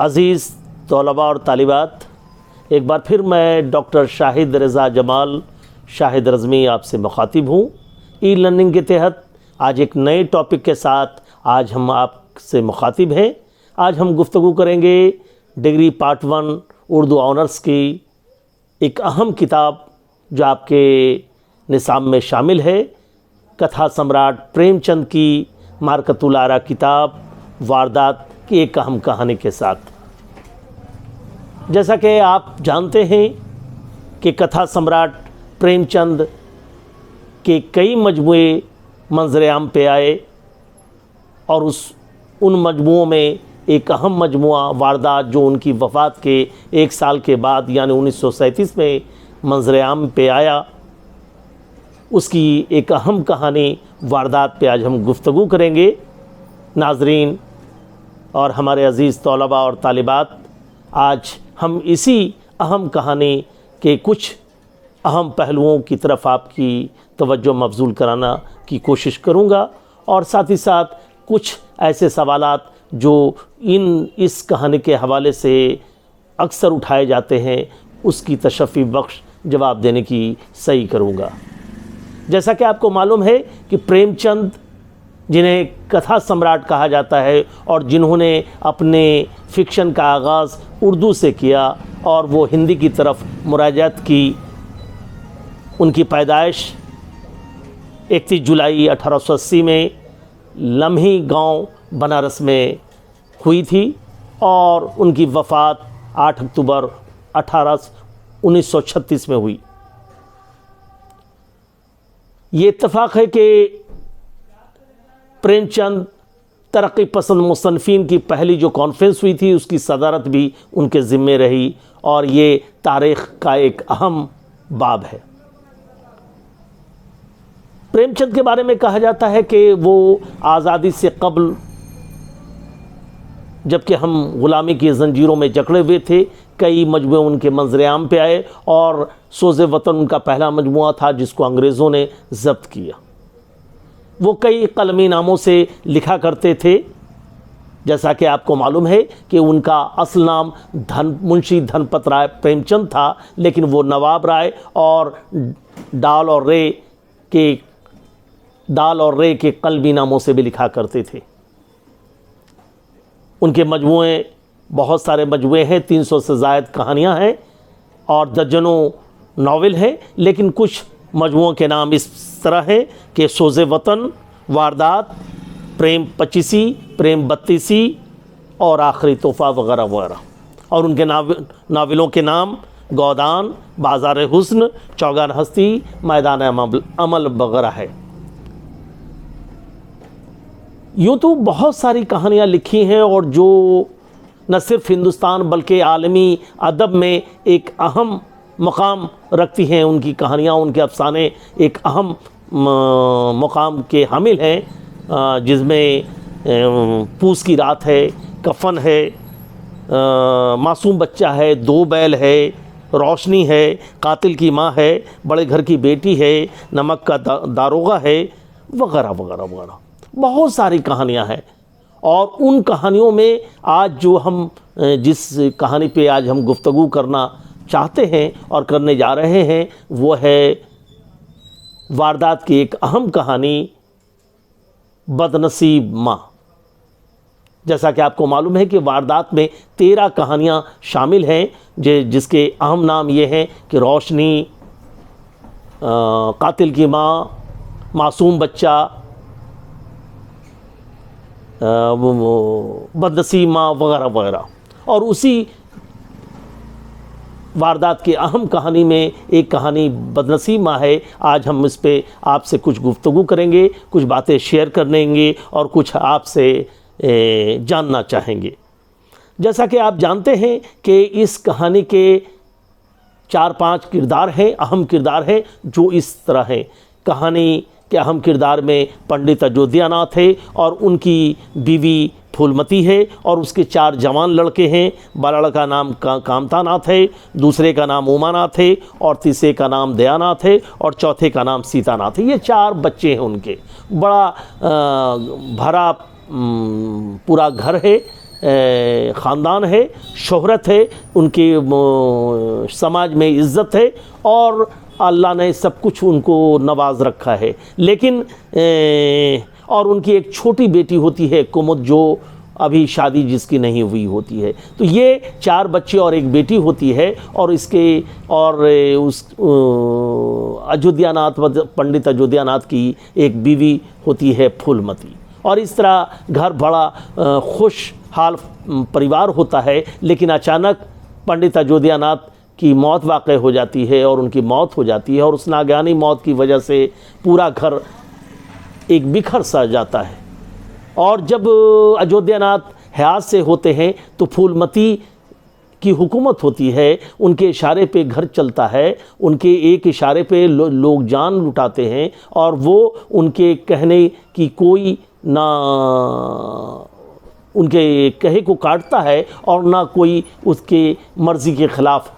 अज़ीज़ तलबा और तालिबात, एक बार फिर मैं डॉक्टर शाहिद रज़ा जमाल शाहिद रज़मी आपसे मुखातिब हूँ। ई लर्निंग के तहत आज एक नए टॉपिक के साथ आज हम आपसे मुखातिब हैं। आज हम गुफ्तगू करेंगे डिग्री पार्ट 1 उर्दू ऑनर्स की एक अहम किताब जो आपके निसाब में शामिल है, कथा सम्राट प्रेमचंद की मारकतुल आरा किताब वारदात की एक अहम कहानी के साथ। जैसा कि आप जानते हैं कि कथा सम्राट प्रेमचंद के कई मजमूए मंज़र-ए-आम पे आए और उन मजमुओं में एक अहम मजमुआ वारदात जो उनकी वफ़ात के 1 साल के बाद यानी 1937 में मंज़र-ए-आम पे आया, उसकी एक अहम कहानी वारदात पे आज हम गुफ्तगू करेंगे। नाज़रीन और हमारे अज़ीज़ तलबा और तालिबात, आज हम इसी अहम कहानी के कुछ अहम पहलुओं की तरफ आपकी तवज्जो मबज़ूल कराना की कोशिश करूँगा और साथ ही साथ कुछ ऐसे सवालात जो इस कहानी के हवाले से अक्सर उठाए जाते हैं उसकी तशफ़ी बख्श जवाब देने की सही करूँगा। जैसा कि आपको मालूम है कि प्रेमचंद, जिन्हें कथा सम्राट कहा जाता है और जिन्होंने अपने फ़िक्शन का आगाज़ उर्दू से किया और वो हिंदी की तरफ मुराजात की, उनकी पैदाइश 31 जुलाई 1880 में लम्ही गांव बनारस में हुई थी और उनकी वफ़ात 8 अक्टूबर 1936 में हुई। ये इत्तफ़ाक़ है कि प्रेमचंद तरक्की पसंद मुसन्निफ़ीन की पहली जो कॉन्फ्रेंस हुई थी उसकी सदारत भी उनके ज़िम्मे रही और ये तारीख़ का एक अहम बाब है। प्रेमचंद के बारे में कहा जाता है कि वो आज़ादी से कबल, जबकि हम ग़ुलामी की ज़ंजीरों में जकड़े हुए थे, कई मजमुए उनके मंज़र-ए-आम पे आए और सोज़े वतन उनका पहला मजमुआ था जिसको अंग्रेज़ों ने ज़ब्त किया। वो कई कलमी नामों से लिखा करते थे। जैसा कि आपको मालूम है कि उनका असल नाम मुंशी धनपत राय प्रेमचंद था, लेकिन वो नवाब राय और डाल और रे के कलमी नामों से भी लिखा करते थे। उनके मजमुए, बहुत सारे मजमुए हैं, 300 से ज़ायद कहानियाँ हैं और दर्जनों नावल हैं, लेकिन कुछ मजमुओं के नाम इस तरह हैं कि सोज़े वतन, वारदात, प्रेम 25, प्रेम 32 और आखिरी तोहफ़ा वगैरह वगैरह। और उनके नावलों के नाम गोदान, बाज़ार हुस्न, चौगान हस्ती, मैदान अमल वगैरह है। यूँ तो बहुत सारी कहानियाँ लिखी हैं और जो न सिर्फ हिंदुस्तान बल्कि आलमी अदब में एक अहम मकाम रखती हैं। उनकी कहानियाँ, उनके अफ़साने एक अहम मकाम के हामिल हैं, जिसमें पूस की रात है, कफ़न है, मासूम बच्चा है, 2 बैल है, रोशनी है, कातिल की माँ है, बड़े घर की बेटी है, नमक का दारोगा है, वगैरह वगैरह वगैरह। बहुत सारी कहानियाँ हैं और उन कहानियों में आज जो हम जिस कहानी पे आज हम गुफ्तगू करना चाहते हैं और करने जा रहे हैं वो है वारदात की एक अहम कहानी, बदनसीब माँ। जैसा कि आपको मालूम है कि वारदात में 13 कहानियाँ शामिल हैं, जिसके अहम नाम ये हैं कि रोशनी, कातिल की माँ, मासूम बच्चा, बदनसीब माँ वगैरह वगैरह। और उसी वारदात की अहम कहानी में एक कहानी बदनसीब माँ है। आज हम इस पे आपसे कुछ गुफ्तगू करेंगे, कुछ बातें शेयर करेंगे और कुछ आपसे जानना चाहेंगे। जैसा कि आप जानते हैं कि इस कहानी के 4-5 किरदार हैं, अहम किरदार हैं जो इस तरह हैं। कहानी के अहम किरदार में पंडित अयोध्या नाथ है और उनकी बीवी फूलमती है और उसके 4 जवान लड़के हैं। बड़ा लड़का नाम कामता नाथ है, दूसरे का नाम उमानाथ है और तीसरे का नाम दयानाथ है और चौथे का नाम सीतानाथ है। ये 4 बच्चे हैं उनके। बड़ा भरा पूरा घर है ख़ानदान है, शोहरत है, उनके समाज में इज़्ज़त है और अल्लाह ने सब कुछ उनको नवाज रखा है। लेकिन और उनकी एक छोटी बेटी होती है कुमुद, जो अभी शादी जिसकी नहीं हुई होती है। तो ये 4 बच्चे और एक बेटी होती है और इसके और उस अयोध्यानाथ, पंडित अयोध्यानाथ की एक बीवी होती है फूलमती। और इस तरह घर बड़ा खुशहाल परिवार होता है। लेकिन अचानक पंडित अयोध्यानाथ की मौत वाक़ई हो जाती है और उनकी मौत हो जाती है और उस नागानी मौत की वजह से पूरा घर एक बिखर सा जाता है। और जब अयोध्यानाथ हयात से होते हैं तो फूलमती की हुकूमत होती है, उनके इशारे पे घर चलता है, उनके एक इशारे पे लोग जान लुटाते हैं और वो उनके कहने की कोई ना उनके कहे को काटता है और ना कोई उसके मर्ज़ी के ख़िलाफ़,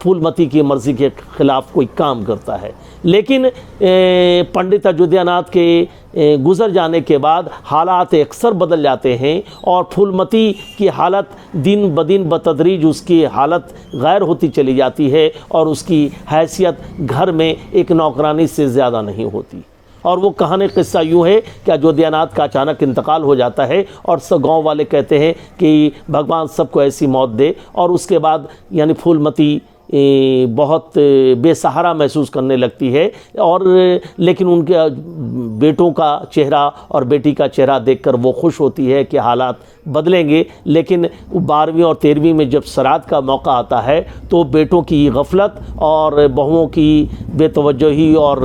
फूलमती की मर्ज़ी के ख़िलाफ़ कोई काम करता है। लेकिन पंडित अयोध्यानाथ के गुज़र जाने के बाद हालात अक्सर बदल जाते हैं और फूलमती की हालत दिन ब दिन बतदरीज उसकी हालत गैर होती चली जाती है और उसकी हैसियत घर में एक नौकरानी से ज़्यादा नहीं होती। और वो कहानी किस्सा यूँ है कि अयोध्यानाथ का अचानक इंतकाल हो जाता है और सब गाँव वाले कहते हैं कि भगवान सबको ऐसी मौत दे। और उसके बाद यानी फूलमती बहुत बेसहारा महसूस करने लगती है। और लेकिन उनके बेटों का चेहरा और बेटी का चेहरा देखकर वो खुश होती है कि हालात बदलेंगे। लेकिन 12वीं और 13वीं में जब सराद का मौका आता है तो बेटों की गफलत और बहुओं की बेतवज्जही और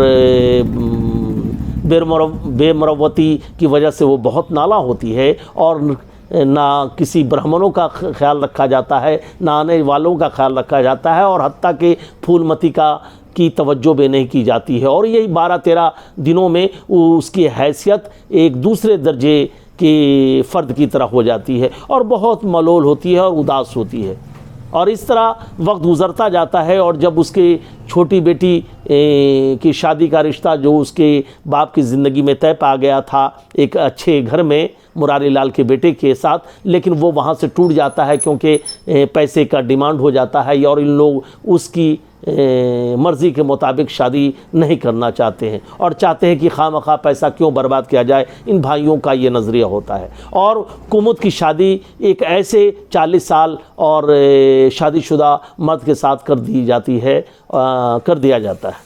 बेमरवती की वजह से वो बहुत नाला होती है और ना किसी ब्राह्मणों का ख्याल रखा जाता है, ना आने वालों का ख्याल रखा जाता है और हत्ता के फूलमती की तवज्जो भी नहीं की जाती है। और यही 12-13 दिनों में उसकी हैसियत एक दूसरे दर्जे के फ़र्द की तरह हो जाती है और बहुत मलोल होती है और उदास होती है। और इस तरह वक्त गुज़रता जाता है और जब उसके छोटी बेटी की शादी का रिश्ता जो उसके बाप की ज़िंदगी में तय पा गया था एक अच्छे घर में मुरारी लाल के बेटे के साथ, लेकिन वो वहाँ से टूट जाता है क्योंकि पैसे का डिमांड हो जाता है और इन लोग उसकी मर्ज़ी के मुताबिक शादी नहीं करना चाहते हैं और चाहते हैं कि खामखा पैसा क्यों बर्बाद किया जाए। इन भाइयों का ये नज़रिया होता है। और कुमुद की शादी एक ऐसे 40 साल और शादीशुदा मर्द के साथ कर दिया जाता है।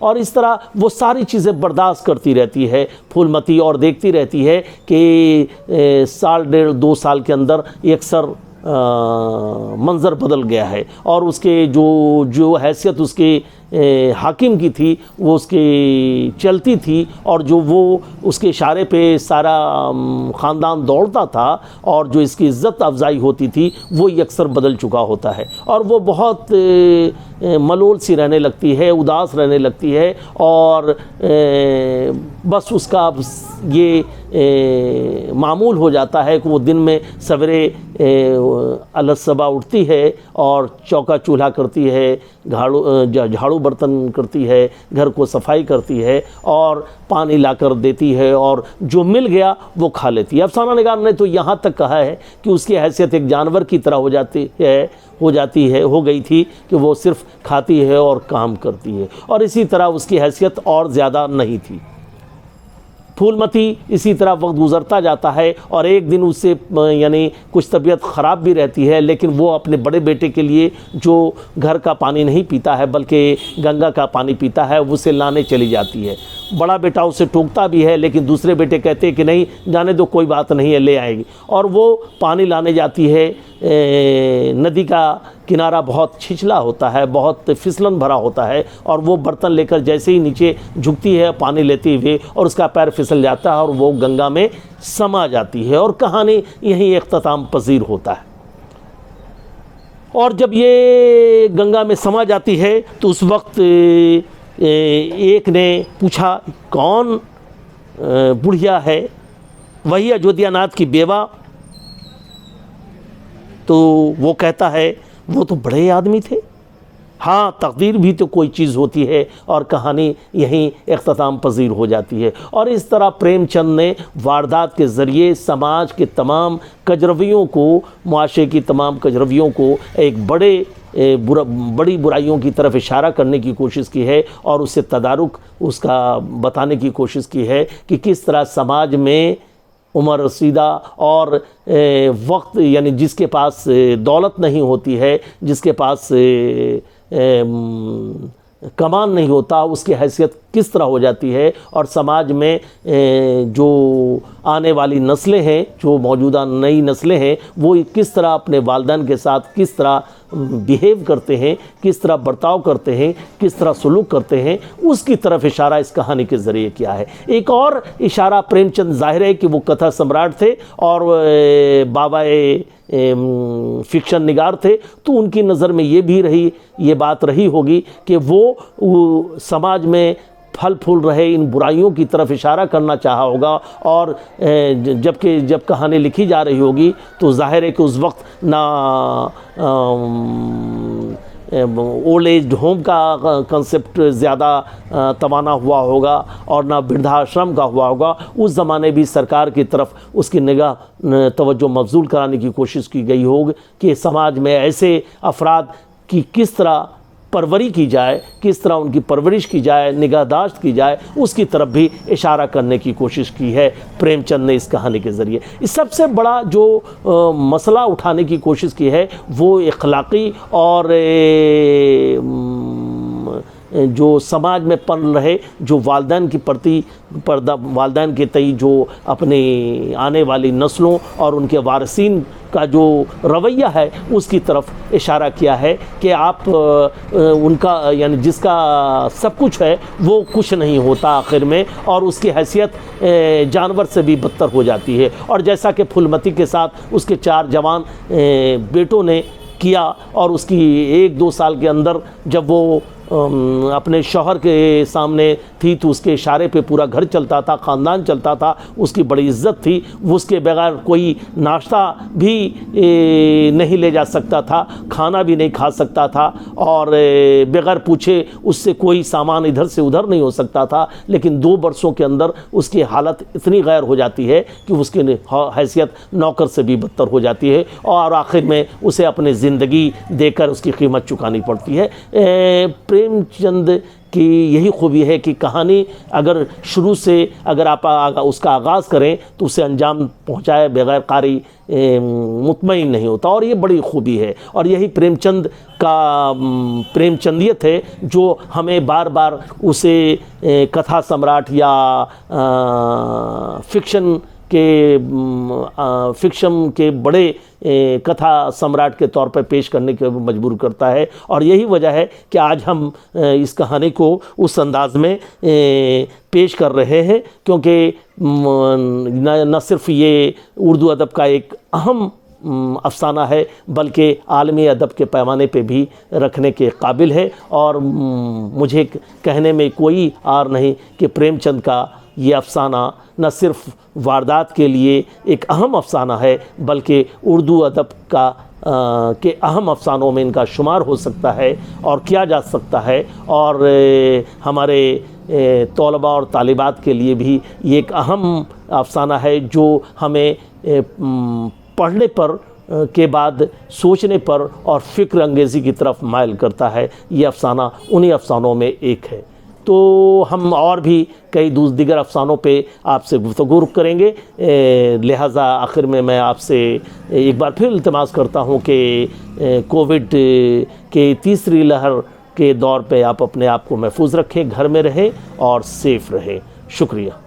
और इस तरह वो सारी चीज़ें बर्दाश्त करती रहती है फूलमती और देखती रहती है कि 1.5-2 साल के अंदर अक्सर मंज़र बदल गया है और उसके जो हैसियत उसके हाकिम की थी वो उसकी चलती थी और जो वो उसके इशारे पे सारा ख़ानदान दौड़ता था और जो इसकी इज़्ज़त अफजाई होती थी वो अक्सर बदल चुका होता है और वो बहुत मलोल सी रहने लगती है, उदास रहने लगती है और बस उसका ये मामूल हो जाता है कि वो दिन में सवेरे अलसबा उठती है और चौका चूल्हा करती है, झाड़ू बर्तन करती है, घर को सफाई करती है और पानी लाकर देती है और जो मिल गया वो खा लेती है। अफसाना निगार ने तो यहाँ तक कहा है कि उसकी हैसियत एक जानवर की तरह हो गई थी कि वो सिर्फ खाती है और काम करती है और इसी तरह उसकी हैसियत और ज़्यादा नहीं थी। फूलमती इसी तरह वक्त गुज़रता जाता है और एक दिन उससे यानी कुछ तबीयत ख़राब भी रहती है, लेकिन वो अपने बड़े बेटे के लिए जो घर का पानी नहीं पीता है बल्कि गंगा का पानी पीता है उसे लाने चली जाती है। बड़ा बेटा उसे टोकता भी है लेकिन दूसरे बेटे कहते हैं कि नहीं जाने दो, कोई बात नहीं है, ले आएगी। और वो पानी लाने जाती है। नदी का किनारा बहुत छिछला होता है, बहुत फिसलन भरा होता है और वो बर्तन लेकर जैसे ही नीचे झुकती है पानी लेते हुए और उसका पैर फिसल जाता है और वो गंगा में समा जाती है और कहानी यहीं इख्तिताम पजीर होता है। और जब ये गंगा में समा जाती है तो उस वक्त एक ने पूछा कौन बुढ़िया है? वही अयोध्यानाथ की बेवा। तो वो कहता है वो तो बड़े आदमी थे, हाँ, तकदीर भी तो कोई चीज़ होती है और कहानी यहीं इख्तिताम पजीर हो जाती है। और इस तरह प्रेमचंद ने वारदात के ज़रिए समाज के तमाम कजरवियों को, मुआशरे की तमाम कजरवियों को एक बड़ी बुराइयों की तरफ इशारा करने की कोशिश की है और उससे तदारुक उसका बताने की कोशिश की है कि किस तरह समाज में उम्र रसीदा और वक्त, यानी जिसके पास दौलत नहीं होती है, जिसके पास कमान नहीं होता, उसकी हैसियत किस तरह हो जाती है और समाज में जो आने वाली नस्लें हैं, जो मौजूदा नई नस्लें हैं, वो किस तरह अपने वालिदैन के साथ किस तरह बिहेव करते हैं, किस तरह बर्ताव करते हैं, किस तरह सलूक करते हैं, उसकी तरफ इशारा इस कहानी के ज़रिए किया है। एक और इशारा प्रेमचंद ज़ाहिर है कि वो कथा सम्राट थे और बाबा फिक्शन निगार थे, तो उनकी नज़र में ये बात रही होगी कि वो समाज में फल फूल रहे इन बुराइयों की तरफ इशारा करना चाहा होगा। और जब कहानी लिखी जा रही होगी तो जाहिर है कि उस वक्त ना ओल्ड एज होम का कंसेप्ट ज़्यादा तवाना हुआ होगा और ना वृद्धाश्रम का हुआ होगा। उस ज़माने भी सरकार की तरफ उसकी निगाह तवज्जो मबजूल कराने की कोशिश की गई होगी कि समाज में ऐसे अफराद की किस तरह परवरी की जाए, किस तरह उनकी परवरिश की जाए, निगाहदाश्त की जाए, उसकी तरफ भी इशारा करने की कोशिश की है प्रेमचंद ने इस कहानी के ज़रिए। इस सबसे बड़ा जो मसला उठाने की कोशिश की है वो इखलाक़ी और जो समाज में पल रहे, जो वालिदैन की प्रति वालिदैन के तई जो अपने आने वाली नस्लों और उनके वारिसीन का जो रवैया है उसकी तरफ इशारा किया है कि आप उनका, यानी जिसका सब कुछ है वो कुछ नहीं होता आखिर में, और उसकी हैसियत जानवर से भी बदतर हो जाती है। और जैसा कि फुलमती के साथ उसके 4 जवान बेटों ने किया और उसकी 1-2 साल के अंदर जब वो अपने शौहर के सामने थी तो उसके इशारे पे पूरा घर चलता था, ख़ानदान चलता था, उसकी बड़ी इज्जत थी, वो उसके बगैर कोई नाश्ता भी नहीं ले जा सकता था, खाना भी नहीं खा सकता था और बगैर पूछे उससे कोई सामान इधर से उधर नहीं हो सकता था। लेकिन 2 बरसों के अंदर उसकी हालत इतनी गैर हो जाती है कि उसकी हैसियत नौकर से भी बदतर हो जाती है और आखिर में उसे अपनी ज़िंदगी देकर उसकी कीमत चुकानी पड़ती है। प्रेमचंद की यही खूबी है कि कहानी अगर शुरू से अगर आप उसका आगाज़ करें तो उसे अंजाम पहुंचाए बगैर कारी मुतमईन नहीं होता, और ये बड़ी खूबी है और यही प्रेमचंद का प्रेमचंदियत है जो हमें बार बार उसे कथा सम्राट या फिक्शन के बड़े कथा सम्राट के तौर पर पेश करने के मजबूर करता है। और यही वजह है कि आज हम इस कहानी को उस अंदाज में पेश कर रहे हैं, क्योंकि न सिर्फ ये उर्दू अदब का एक अहम अफसाना है बल्कि आलमी अदब के पैमाने पे भी रखने के काबिल है। और मुझे कहने में कोई आर नहीं कि प्रेमचंद का ये अफसाना न सिर्फ वारदात के लिए एक अहम अफसाना है बल्कि उर्दू अदब का के अहम अफसानों में इनका शुमार हो सकता है और किया जा सकता है। और हमारे तलबा और तालिबात के लिए भी ये एक अहम अफसाना है जो हमें पढ़ने पर के बाद सोचने पर और फ़िक्र अंगेज़ी की तरफ माइल करता है। ये अफसाना उन्हीं अफसानों में एक है। तो हम और भी कई दीगर अफसानों पे आपसे गुफ्तगू करेंगे। लिहाजा आखिर में मैं आपसे एक बार फिर इल्तिमास करता हूँ कि कोविड के तीसरी लहर के दौर पे आप अपने आप को महफूज रखें, घर में रहें और सेफ़ रहें। शुक्रिया।